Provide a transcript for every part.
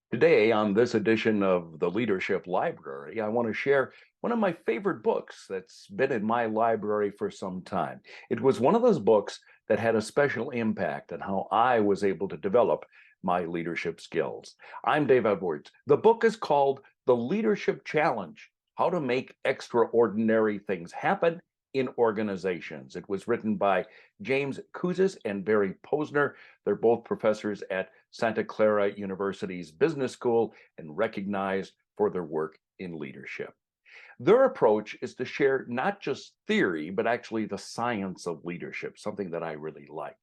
Today, on this edition of the Leadership Library, I want to share one of my favorite books that's been in my library for some time. It was one of those books that had a special impact on how I was able to develop my leadership skills. I'm Dave Edwards. The book is called The Leadership Challenge: How to Make Extraordinary Things Happen in Organizations. It was written by James Kouzes and Barry Posner. They're both professors at Santa Clara University's Business School and recognized for their work in leadership. Their approach is to share not just theory, but actually the science of leadership, something that I really like.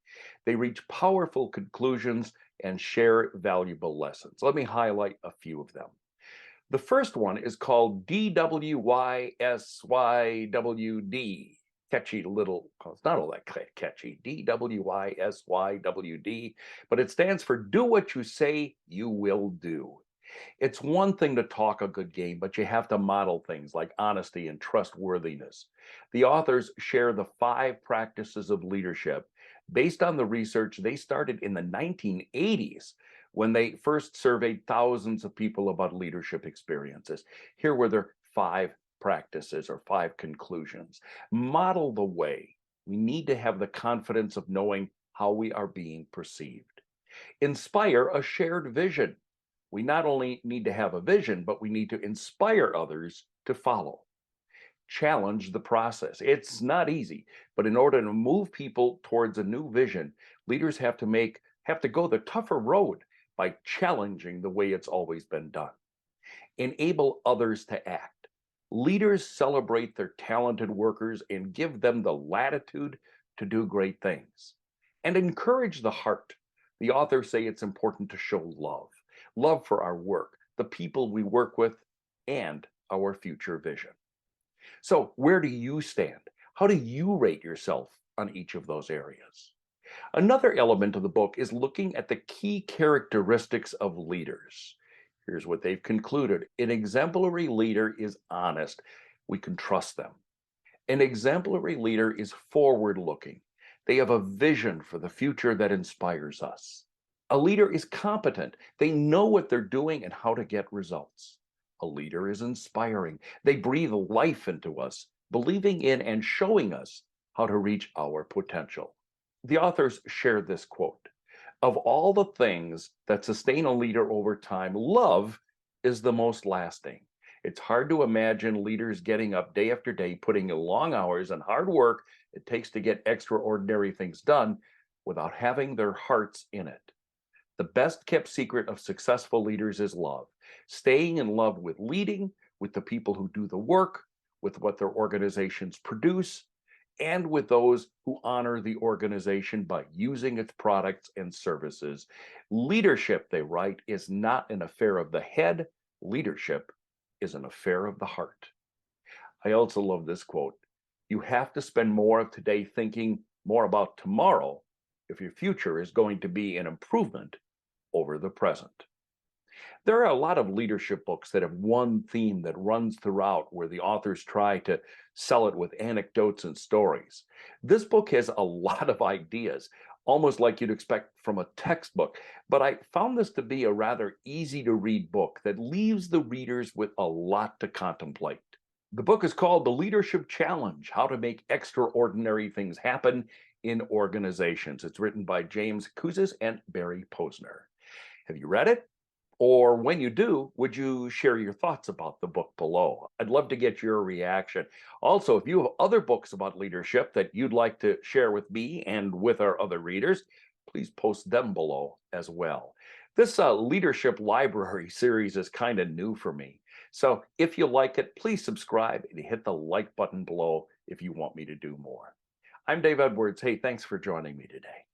They reach powerful conclusions and share valuable lessons. Let me highlight a few of them. The first one is called DWYSYWD. Catchy little, well, it's not all that catchy, DWYSYWD, but it stands for Do What You Say You Will Do. It's one thing to talk a good game, but you have to model things like honesty and trustworthiness. The authors share the 5 practices of leadership based on the research they started in the 1980s when they first surveyed thousands of people about leadership experiences. Here were their 5 practices or 5 conclusions. Model the way. We need to have the confidence of knowing how we are being perceived. Inspire a shared vision. We not only need to have a vision, but we need to inspire others to follow. Challenge the process. It's not easy, but in order to move people towards a new vision, leaders have to go the tougher road by challenging the way it's always been done. Enable others to act. Leaders celebrate their talented workers and give them the latitude to do great things. And encourage the heart. The authors say it's important to show love for our work, the people we work with, and our future vision. So, where do you stand? How do you rate yourself on each of those areas? Another element of the book is looking at the key characteristics of leaders. Here's what they've concluded: an exemplary leader is honest. We can trust them. An exemplary leader is forward looking. They have a vision for the future that inspires us. A leader is competent. They know what they're doing and how to get results. A leader is inspiring. They breathe life into us, believing in and showing us how to reach our potential. The authors share this quote: Of all the things that sustain a leader over time, love is the most lasting. It's hard to imagine leaders getting up day after day, putting in long hours and hard work it takes to get extraordinary things done without having their hearts in it. The best kept secret of successful leaders is love. Staying in love with leading, with the people who do the work, with what their organizations produce, and with those who honor the organization by using its products and services. Leadership, they write, is not an affair of the head. Leadership is an affair of the heart. I also love this quote: You have to spend more of today thinking more about tomorrow if your future is going to be an improvement over the present. There are a lot of leadership books that have one theme that runs throughout, where the authors try to sell it with anecdotes and stories. This book has a lot of ideas, almost like you'd expect from a textbook, but I found this to be a rather easy to read book that leaves the readers with a lot to contemplate. The book is called The Leadership Challenge: How to Make Extraordinary Things Happen in Organizations. It's written by James Kouzes and Barry Posner. Have you read it? Or when you do, would you share your thoughts about the book below? I'd love to get your reaction. Also, if you have other books about leadership that you'd like to share with me and with our other readers, please post them below as well. This leadership library series is kind of new for me. So if you like it, please subscribe and hit the like button below if you want me to do more. I'm Dave Edwards. Hey, thanks for joining me today.